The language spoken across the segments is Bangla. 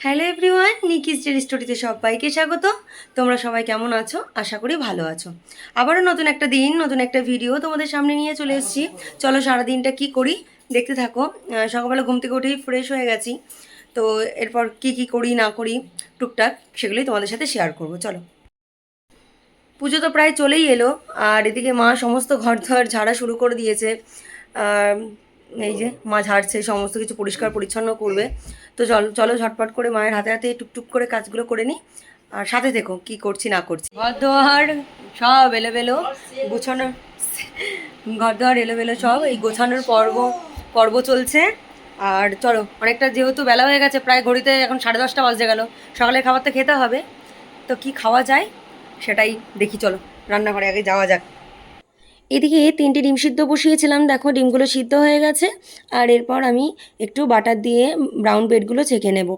হ্যালো এভরিওয়ান, নিকিস ডেলি স্টোরিতে সবাইকে স্বাগত। তোমরা সবাই কেমন আছো? আশা করি ভালো আছো। আবারও নতুন একটা দিন, নতুন একটা ভিডিও তোমাদের সামনে নিয়ে চলে এসেছি। চলো সারাদিনটা কি করি দেখতে থাকো। সকালবেলা ঘুম থেকে উঠেই ফ্রেশ হয়ে গেছি। তো এরপর কি কি করি না করি টুকটাক সেগুলোই তোমাদের সাথে শেয়ার করবো। চলো, পুজো তো প্রায় চলেই এলো, আর এদিকে মা সমস্ত ঘর ধর ঝাড়া শুরু করে দিয়েছে। আর এই যে মা ঝাড়ছে, সমস্ত কিছু পরিষ্কার পরিচ্ছন্ন করবে। তো চলো চলো ঝটপট করে মায়ের হাতে হাতে টুকটুক করে কাজগুলো করে নিই। আর সাথে দেখো কি করছি না করছি। ঘর দোয়ার সব এলোমেলো গোছানোর, ঘর দোয়ার এলোমেলো সব এই গোছানোর পর্ব পর্ব চলছে। আর চলো, অনেকটা যেহেতু বেলা হয়ে গেছে, প্রায় ঘড়িতে এখন 10:30 বাজতে গেল। সকালের খাবারটা খেতে হবে, তো কি খাওয়া যায় সেটাই দেখি। চলো রান্নাঘরে আগে যাওয়া যাক। এদিকে 3টে ডিম সিদ্ধ বসিয়েছিলাম, দেখো ডিমগুলো সিদ্ধ হয়ে গেছে। আর এরপর আমি একটু বাটার দিয়ে ব্রাউন ব্রেডগুলো ছেঁকে নেব।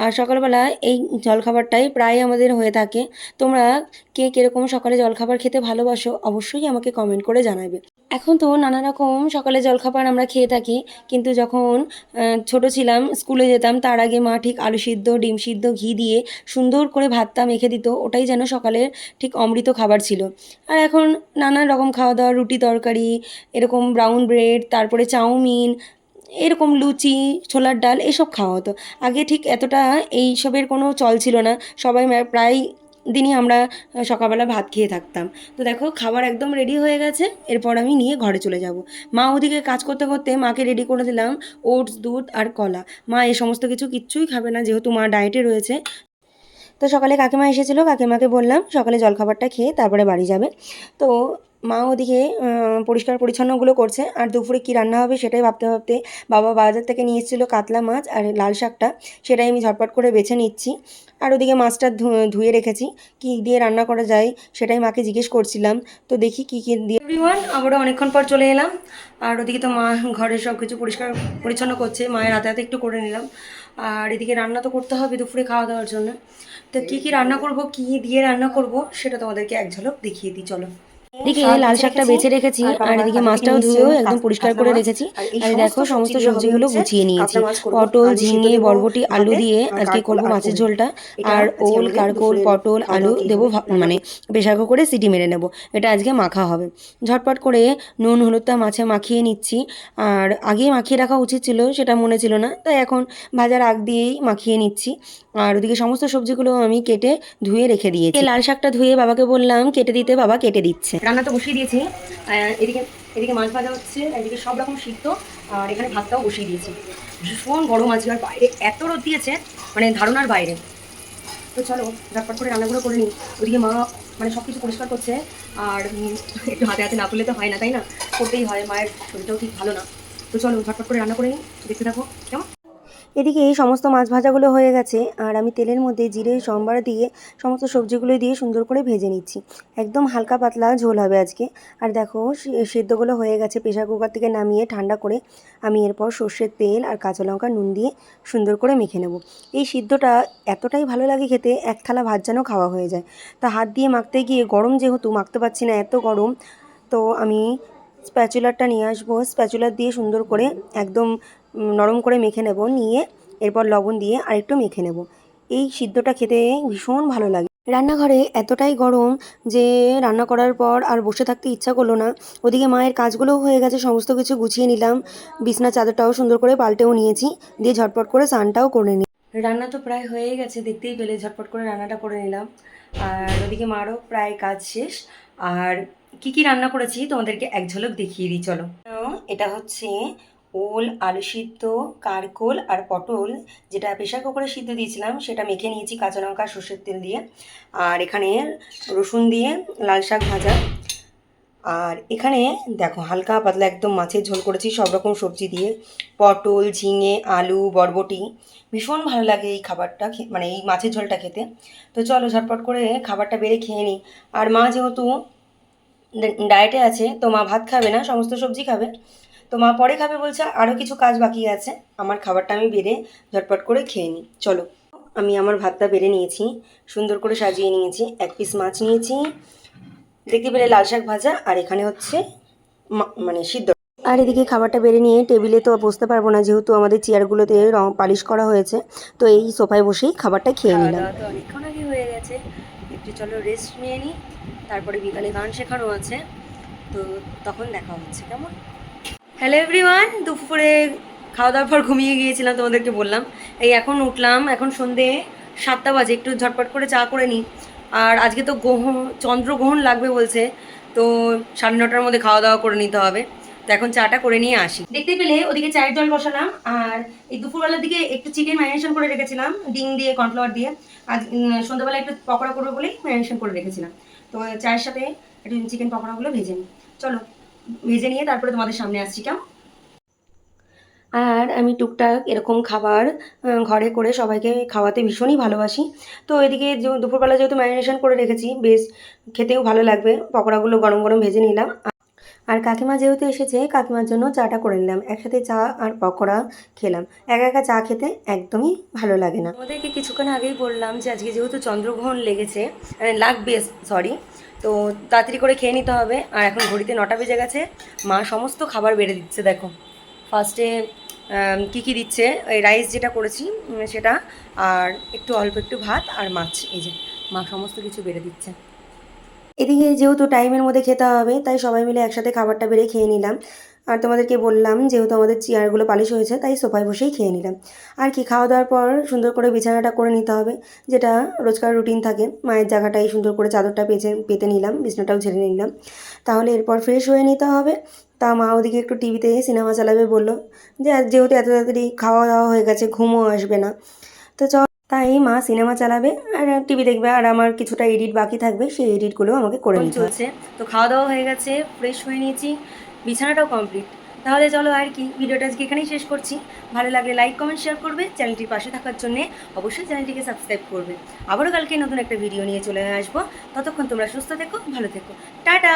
আর সকালবেলা এই জলখাবারটাই প্রায় আমাদের হয়ে থাকে। তোমরা কে কীরকম সকালে জলখাবার খেতে ভালোবাসো অবশ্যই আমাকে কমেন্ট করে জানাবে। এখন তো নানা রকম সকালে জলখাবার আমরা খেয়ে থাকি, কিন্তু যখন ছোট ছিলাম, স্কুলে যেতাম, তার আগে মা ঠিক আলু সিদ্ধ, ডিম সিদ্ধ, ঘি দিয়ে সুন্দর করে ভাতটা মেখে দিত। ওটাই যেন সকালের ঠিক অমৃত খাবার ছিল। আর এখন নানা রকম খাওয়া দাওয়া, রুটি তরকারি, এরকম ব্রাউন ব্রেড, তারপরে চাউমিন, এরকম লুচি, ছোলার ডাল, এসব খাওয়া হতো। আগে ঠিক এতটা এইসবের কোনো চল ছিল না। সবাই প্রায় দিনই আমরা সকালবেলা ভাত খেয়ে থাকতাম। তো দেখো খাবার একদম রেডি হয়ে গেছে, এরপর আমি নিয়ে ঘরে চলে যাব। মা ওদিকে কাজ করতে করতে মাকে রেডি করে দিলাম ওটস, দুধ আর কলা। মা এই সমস্ত কিচ্ছুই খাবে না, যেহেতু মা ডায়েটে রয়েছে। তো সকালে কাকিমা এসেছিলো, কাকিমাকে বললাম সকালে জলখাবারটা খেয়ে তারপরে বাড়ি যাবে। তো মা ওদিকে পরিষ্কার পরিচ্ছন্নগুলো করছে, আর দুপুরে কী রান্না হবে সেটাই ভাবতে ভাবতে বাবা বাজার থেকে নিয়ে এসেছিলো কাতলা মাছ আর লাল শাকটা, সেটাই আমি ঝটপট করে বেছে নিচ্ছি। আর ওদিকে মাছটা ধুয়ে রেখেছি, কী দিয়ে রান্না করা যায় সেটাই মাকে জিজ্ঞেস করছিলাম। তো দেখি কী কী দিয়ে। এভরিওয়ান, আবারও অনেকক্ষণ পর চলে এলাম। আর ওদিকে তো মা ঘরের সব কিছু পরিষ্কার পরিচ্ছন্ন করছে, মায়ের হাতে হাতে একটু করে নিলাম। আর এদিকে রান্না তো করতে হবে দুপুরে খাওয়া দাওয়ার জন্য। তো কী কী রান্না করব, কী দিয়ে রান্না করব সেটা তোমাদেরকে এক ঝলক দেখিয়ে দিই। চলো, এদিকে লাল শাকটা বেছে রেখেছি, আর এদিকে মাছটাও ধুয়েও একদম পরিষ্কার করে রেখেছি। আর দেখো সমস্ত সবজিগুলো গুছিয়ে নিয়েছি। পটল, ঝিঙে, বরবটি, আলু দিয়ে আজকে করবো মাছের ঝোলটা। আর ওল, কারকোল, পটল, আলু দেবো, মানে প্রেসার কুকারে সিটি মেরে নেব। এটা আজকে মাখা হবে। ঝটপট করে নুন হলুদটা মাছে মাখিয়ে নিচ্ছি। আর আগেই মাখিয়ে রাখা উচিত ছিল, সেটা মনে ছিল না, তাই এখন ভাজার আগ দিয়েই মাখিয়ে নিচ্ছি। আর ওদিকে সমস্ত সবজিগুলো আমি কেটে ধুয়ে রেখে দিয়েছি। লাল শাকটা ধুয়ে বাবাকে বললাম কেটে দিতে, বাবা কেটে দিচ্ছে। রান্না তো বসিয়ে দিয়েছি। এদিকে এদিকে মাছ ভাজা হচ্ছে, এদিকে সব রকম সিদ্ধ। আর এখানে ভাতটাও বসিয়ে দিয়েছি। ভীষণ গরম আজকে, আর বাইরে এত রোদ দিয়েছে, মানে ধারণার বাইরে। তো চলো ঝটপট করে রান্নাগুলো করে নিই। ওদিকে মা মানে সব কিছু পরিষ্কার করছে। আর একটু হাতে হাতে না করলে তো হয় না, তাই না? করতেই হয়, মায়ের শরীরটাও ঠিক ভালো না। তো চলো ঝটপট করে রান্না করে নিই, দেখতে থাকো কেমন। এদিকে এই সমস্ত মাছ ভাজাগুলো হয়ে গেছে, আর আমি তেলের মধ্যে জিরে সম্বার দিয়ে সমস্ত সবজিগুলো দিয়ে সুন্দর করে ভেজে নিচ্ছি। একদম হালকা পাতলা ঝোল হবে আজকে। আর দেখো সেদ্ধগুলো হয়ে গেছে, প্রেশার কুকার থেকে নামিয়ে ঠান্ডা করে আমি এরপর সর্ষের তেল আর কাঁচা লঙ্কা নুন দিয়ে সুন্দর করে মেখে নেব। এই সিদ্ধটা এতটাই ভালো লাগে খেতে, এক থালা ভাত যেন খাওয়া হয়ে যায়। তা হাত দিয়ে মাখতে গিয়ে গরম, যেহেতু মাখতে পারছি না, এত গরম। তো আমি স্প্যাচুলারটা নিয়ে আসবো, স্প্যাচুলার দিয়ে সুন্দর করে একদম নরম করে মেখে নেব। নিয়ে এরপর লবণ দিয়ে আরেকটু মেখে নেব। এই সিদ্ধটা খেতে ভীষণ ভালো লাগে। রান্নাঘরে এতটাই গরম যে রান্না করার পর আর বসে থাকতে ইচ্ছা করলো না। ওদিকে মায়ের কাজগুলোও হয়ে গেছে, সমস্ত কিছু গুছিয়ে নিলাম। বিছনা চাদরটাও সুন্দর করে পাল্টেও নিয়েছি, দিয়ে ঝটপট করে স্নানটাও করে নিই। রান্না তো প্রায় হয়েই গেছে, দেখতেই পেলে ঝটপট করে রান্নাটা করে নিলাম। আর ওদিকে মারও প্রায় কাজ শেষ। আর কি কি রান্না করেছি তোমাদেরকে এক ঝলক দেখিয়ে দিই, চলো। এটা হচ্ছে ওল, আলু সিদ্ধ, কারকোল আর পটল, যেটা প্রেশার কুকারে সিদ্ধ দিয়েছিলাম, সেটা মেখে নিয়েছি কাঁচা লঙ্কা সর্ষের তেল দিয়ে। আর এখানে রসুন দিয়ে লাল শাক ভাজা। আর এখানে দেখো হালকা পাতলা একদম মাছের ঝোল করেছি সব রকম সবজি দিয়ে, পটল, ঝিঙে, আলু, বরবটি। ভীষণ ভালো লাগে এই খাবারটা, মানে এই মাছের ঝোলটা খেতে। তো চলো ঝটপট করে খাবারটা বেড়ে খেয়ে নিই। আর মা যেহেতু ডায়েটে আছে, তো মা ভাত খাবে না, সমস্ত সবজি খাবে। তো মা পরে খাবে বলছে, আরও কিছু কাজ বাকি আছে। আমার খাবারটা আমি বেড়ে ঝটপট করে খেয়ে নিই। চলো, আমি আমার ভাতটা বেড়ে নিয়েছি, সুন্দর করে সাজিয়ে নিয়েছি। এক পিস মাছ নিয়েছি, দেখতে পেলে লাল শাক ভাজা, আর এখানে হচ্ছে মানে সিদ্ধ। আর এদিকে খাবারটা বেড়ে নিয়ে টেবিলে তো বসতে পারবো না, যেহেতু আমাদের চেয়ারগুলোতে রং পালিশ করা হয়েছে, তো এই সোফায় বসেই খাবারটা খেয়ে নিলাম। তো অনেকক্ষণ আগে হয়ে গেছে, একটু চলো রেস্ট নিয়ে নিই, তারপরে বিকালে গান শেখানো আছে, তো তখন দেখা হচ্ছে কেমন। হ্যালো এভরিওয়ান, দুপুরে খাওয়া দাওয়ার পর ঘুমিয়ে গিয়েছিলাম, তোমাদেরকে বললাম। এই এখন উঠলাম, এখন সন্ধে 7টা বাজে, একটু ঝটপট করে চা করে নিই। আর আজকে তো চন্দ্রগ্রহণ লাগবে বলছে, তো 9:30টার মধ্যে খাওয়া দাওয়া করে নিতে হবে। তো এখন চাটা করে নিয়ে আসি। দেখতে পেলে ওদিকে চায়ের জল বসালাম, আর এই দুপুরবেলার দিকে একটু চিকেন ম্যারিনেশন করে রেখেছিলাম ডিম দিয়ে, কর্নফ্লাওয়ার দিয়ে। আজ সন্ধ্যাবেলা একটু পকোড়া করবো বলেই ম্যারিনেশন করে রেখেছিলাম। তো চায়ের সাথে একটু চিকেন পকোড়াগুলো ভেজে নিই, চলো ভেজে নিয়ে তারপরে তোমাদের সামনে আসছি কেমন। আর আমি টুকটাক এরকম খাবার ঘরে করে সবাইকে খাওয়াতে ভীষণই ভালোবাসি। তো এদিকে দুপুরবেলা যেহেতু ম্যারিনেশন করে রেখেছি, বেশ খেতেও ভালো লাগবে। পকোড়াগুলো গরম গরম ভেজে নিলাম। আর কাকিমা যেহেতু এসেছে, কাকিমার জন্য চাটা করে নিলাম, একসাথে চা আর পকোড়া খেলাম। একা একা চা খেতে একদমই ভালো লাগে না। আমাদেরকে কিছুক্ষণ আগেই বললাম যে আজকে যেহেতু চন্দ্রগ্রহণ লাগবে, সরি, তো তাড়াতাড়ি করে খেয়ে নিতে হবে। আর এখন ঘড়িতে 9টা বেজে গেছে, মা সমস্ত খাবার বেড়ে দিচ্ছে। দেখো ফার্স্টে কী দিচ্ছে, এই রাইস যেটা করেছি সেটা, আর অল্প একটু ভাত আর মাছ, এই যে মা সমস্ত কিছু বেড়ে দিচ্ছে। এদিকে যেহেতু টাইমের মধ্যে খেতে হবে, তাই সবাই মিলে একসাথে খাবারটা বেড়ে খেয়ে নিলাম। আর তোমাদেরকে বললাম যেহেতু আমাদের চেয়ারগুলো পালিশ হয়েছে, তাই সোফায় বসেই খেয়ে নিলাম। আর কি, খাওয়া দাওয়ার পর সুন্দর করে বিছানাটা করে নিতে হবে, যেটা রোজকার রুটিন থাকে। মায়ের জায়গাটাই সুন্দর করে চাদরটা পেতে নিলাম, বিছানাটাও ঝেড়ে নিলাম, তাহলে এরপর ফ্রেশ হয়ে নিতে হবে। তা মা ওদিকে একটু টিভিতে সিনেমা চালাবে বললো, যে যেহেতু এত তাড়াতাড়ি খাওয়া দাওয়া হয়ে গেছে, ঘুমও আসবে না, তো তাই মা সিনেমা চালাবে আর টিভি দেখবে, আর আমার কিছুটা এডিট বাকি থাকবে, সেই এডিটগুলো আমাকে করে নিতে চলছে। তো খাওয়া দাওয়া হয়ে গেছে, ফ্রেশ হয়ে নিয়েছি, বিছানাটাও কমপ্লিট। তাহলে চলো আর কি, ভিডিওটা আজকে এখানেই শেষ করছি। ভালো লাগলে লাইক কমেন্ট শেয়ার করবে, চ্যানেলটির পাশে থাকার জন্য অবশ্যই চ্যানেলটিকে সাবস্ক্রাইব করবে। আবারও কালকে নতুন একটা ভিডিও নিয়ে চলে আসবো। ততক্ষণ তোমরা সুস্থ থেকো, ভালো থেকো, টাটা।